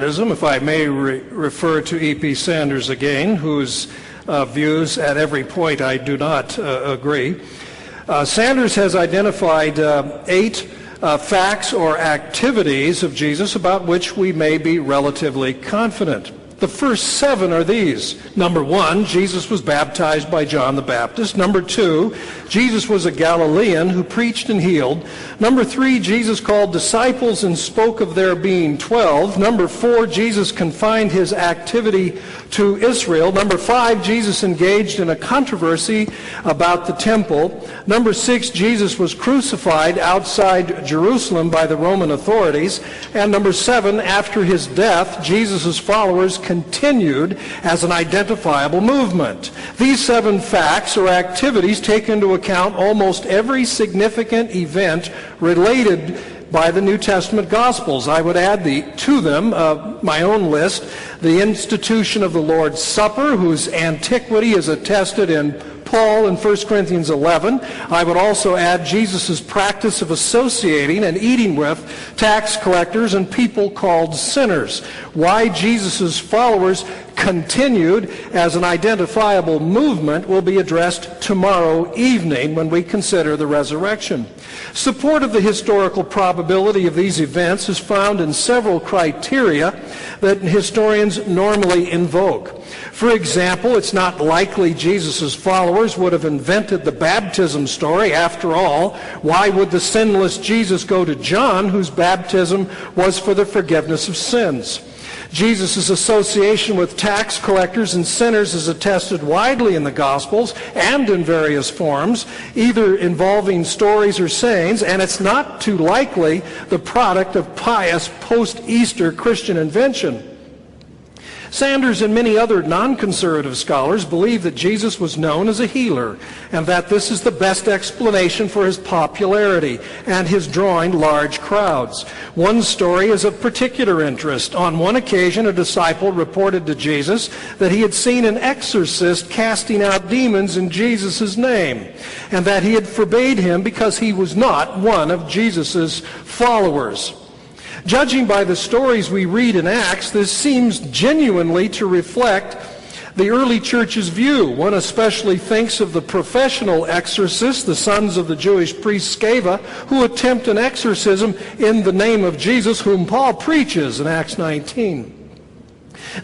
If I may refer to E.P. Sanders again, whose views at every point I do not agree. Sanders has identified 8 facts or activities of Jesus about which we may be relatively confident. The first 7 are these. Number 1, Jesus was baptized by John the Baptist. Number 2, Jesus was a Galilean who preached and healed. Number 3, Jesus called disciples and spoke of there being 12. Number 4, Jesus confined his activity to Israel. Number 5, Jesus engaged in a controversy about the temple. Number 6, Jesus was crucified outside Jerusalem by the Roman authorities. And number 7, after his death, Jesus' followers continued as an identifiable movement. These 7 facts or activities take into account almost every significant event related by the New Testament Gospels. I would add to them my own list: the institution of the Lord's Supper, whose antiquity is attested in Paul in 1 Corinthians 11. I would also add Jesus' practice of associating and eating with tax collectors and people called sinners. Why Jesus' followers continued as an identifiable movement will be addressed tomorrow evening when we consider the resurrection. Support of the historical probability of these events is found in several criteria that historians normally invoke. For example, it's not likely Jesus' followers would have invented the baptism story. After all, why would the sinless Jesus go to John, whose baptism was for the forgiveness of sins? Jesus' association with tax collectors and sinners is attested widely in the Gospels and in various forms, either involving stories or sayings, and it's not too likely the product of pious post-Easter Christian invention. Sanders and many other non-conservative scholars believe that Jesus was known as a healer, and that this is the best explanation for his popularity and his drawing large crowds. One story is of particular interest. On one occasion, a disciple reported to Jesus that he had seen an exorcist casting out demons in Jesus' name, and that he had forbade him because he was not one of Jesus' followers. Judging by the stories we read in Acts, this seems genuinely to reflect the early church's view. One especially thinks of the professional exorcists, the sons of the Jewish priest Sceva, who attempt an exorcism in the name of Jesus, whom Paul preaches in Acts 19.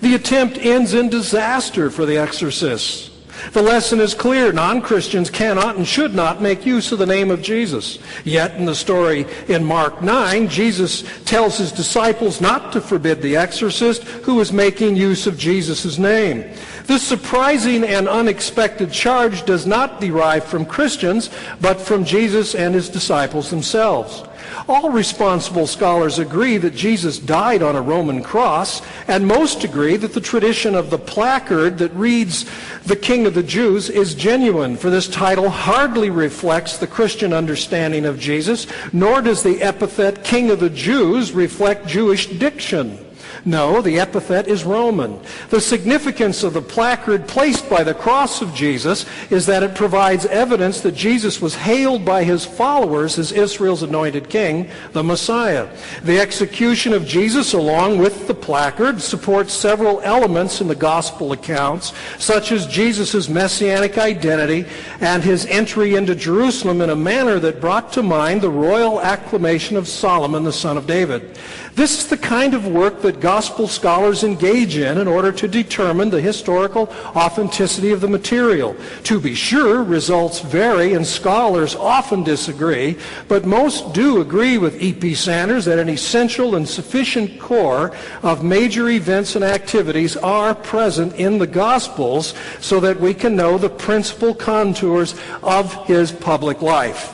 The attempt ends in disaster for the exorcists. The lesson is clear. Non-Christians cannot and should not make use of the name of Jesus. Yet in the story in Mark 9, Jesus tells his disciples not to forbid the exorcist who is making use of Jesus' name. This surprising and unexpected charge does not derive from Christians, but from Jesus and his disciples themselves. All responsible scholars agree that Jesus died on a Roman cross, and most agree that the tradition of the placard that reads "The King of the Jews" is genuine, for this title hardly reflects the Christian understanding of Jesus, nor does the epithet "King of the Jews" reflect Jewish diction. No, the epithet is Roman. The significance of the placard placed by the cross of Jesus is that it provides evidence that Jesus was hailed by his followers as Israel's anointed king, the Messiah. The execution of Jesus along with the placard supports several elements in the gospel accounts, such as Jesus' messianic identity and his entry into Jerusalem in a manner that brought to mind the royal acclamation of Solomon, the son of David. This is the kind of work that gospel scholars engage in order to determine the historical authenticity of the material. To be sure, results vary and scholars often disagree, but most do agree with E.P. Sanders that an essential and sufficient core of major events and activities are present in the Gospels so that we can know the principal contours of his public life.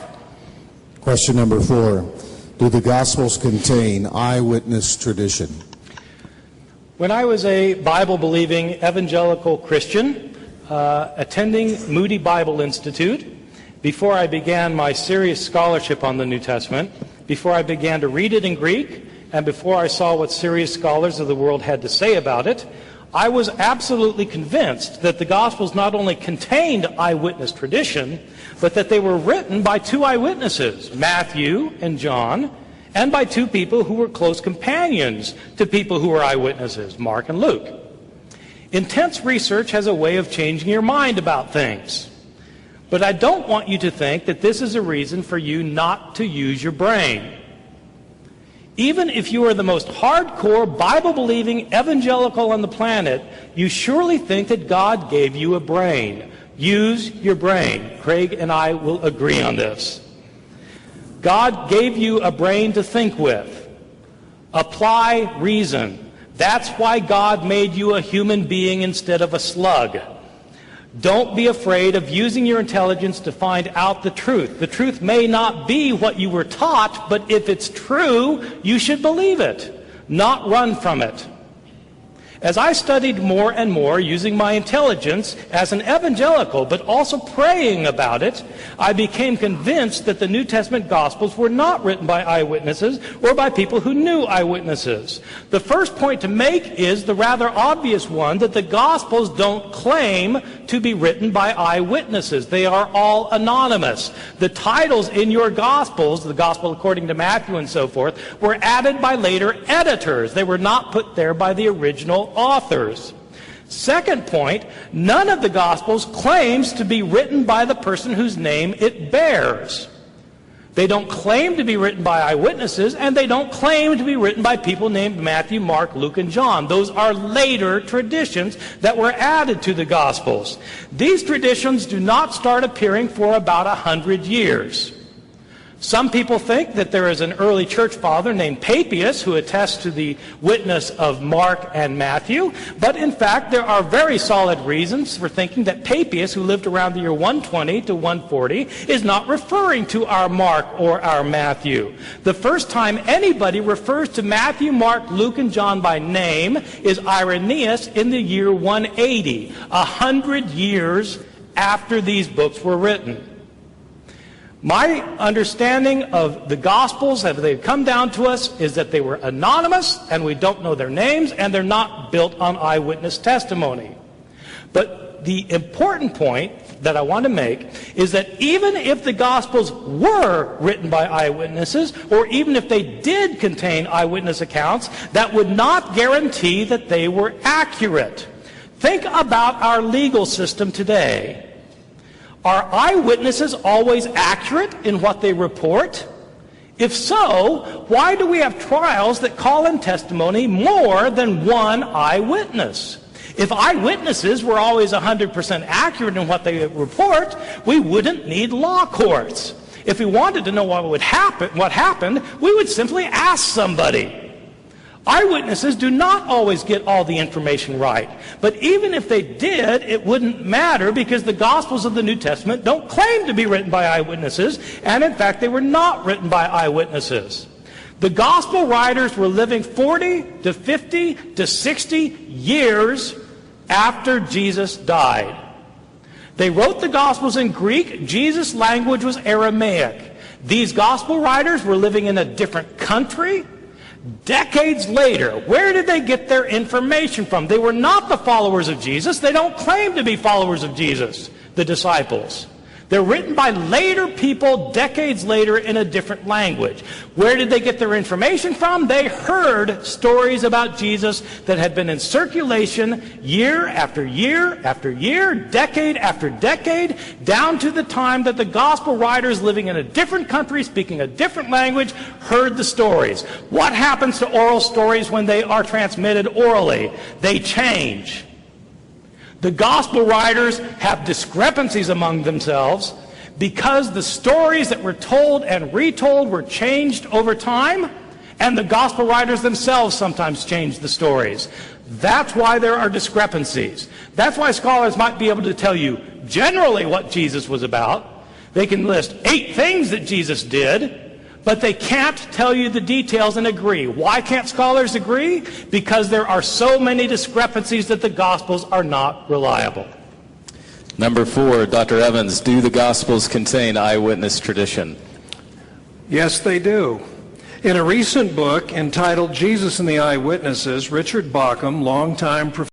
Question number 4. Do the Gospels contain eyewitness tradition? When I was a Bible-believing evangelical Christian attending Moody Bible Institute, before I began my serious scholarship on the New Testament, before I began to read it in Greek, and before I saw what serious scholars of the world had to say about it, I was absolutely convinced that the Gospels not only contained eyewitness tradition, but that they were written by 2 eyewitnesses, Matthew and John, and by two people who were close companions to people who were eyewitnesses, Mark and Luke. Intense research has a way of changing your mind about things. But I don't want you to think that this is a reason for you not to use your brain. Even if you are the most hardcore, Bible-believing evangelical on the planet, you surely think that God gave you a brain. Use your brain. Craig and I will agree on this. God gave you a brain to think with. Apply reason. That's why God made you a human being instead of a slug. Don't be afraid of using your intelligence to find out the truth. The truth may not be what you were taught, but if it's true, you should believe it, not run from it. As I studied more and more using my intelligence as an evangelical, but also praying about it, I became convinced that the New Testament Gospels were not written by eyewitnesses or by people who knew eyewitnesses. The first point to make is the rather obvious one that the Gospels don't claim to be written by eyewitnesses. They are all anonymous. The titles in your Gospels, the Gospel according to Matthew and so forth, were added by later editors. They were not put there by the original authors. Second point, none of the Gospels claims to be written by the person whose name it bears. They don't claim to be written by eyewitnesses, and they don't claim to be written by people named Matthew, Mark, Luke, and John. Those are later traditions that were added to the Gospels. These traditions do not start appearing for about 100 years. Some people think that there is an early church father named Papias who attests to the witness of Mark and Matthew, but in fact there are very solid reasons for thinking that Papias, who lived around the year 120 to 140, is not referring to our Mark or our Matthew. The first time anybody refers to Matthew, Mark, Luke, and John by name is Irenaeus in the year 180, 100 years after these books were written. My understanding of the Gospels, as they've come down to us, is that they were anonymous, and we don't know their names, and they're not built on eyewitness testimony. But the important point that I want to make is that even if the Gospels were written by eyewitnesses, or even if they did contain eyewitness accounts, that would not guarantee that they were accurate. Think about our legal system today. Are eyewitnesses always accurate in what they report? If so, why do we have trials that call in testimony more than one eyewitness? If eyewitnesses were always 100% accurate in what they report, we wouldn't need law courts. If we wanted to know what happened, we would simply ask somebody. Eyewitnesses do not always get all the information right. But even if they did, it wouldn't matter because the Gospels of the New Testament don't claim to be written by eyewitnesses, and in fact they were not written by eyewitnesses. The Gospel writers were living 40 to 50 to 60 years after Jesus died. They wrote the Gospels in Greek. Jesus' language was Aramaic. These Gospel writers were living in a different country. Decades later, where did they get their information from? They were not the followers of Jesus. They don't claim to be followers of Jesus, the disciples. They're written by later people decades later in a different language. Where did they get their information from? They heard stories about Jesus that had been in circulation year after year after year, decade after decade, down to the time that the gospel writers living in a different country, speaking a different language, heard the stories. What happens to oral stories when they are transmitted orally? They change. The gospel writers have discrepancies among themselves because the stories that were told and retold were changed over time, and the gospel writers themselves sometimes changed the stories. That's why there are discrepancies. That's why scholars might be able to tell you generally what Jesus was about. They can list 8 things that Jesus did, but they can't tell you the details and agree. Why can't scholars agree? Because there are so many discrepancies that the Gospels are not reliable. Number 4, Dr. Evans, do the Gospels contain eyewitness tradition? Yes, they do. In a recent book entitled Jesus and the Eyewitnesses, Richard Bauckham, longtime professor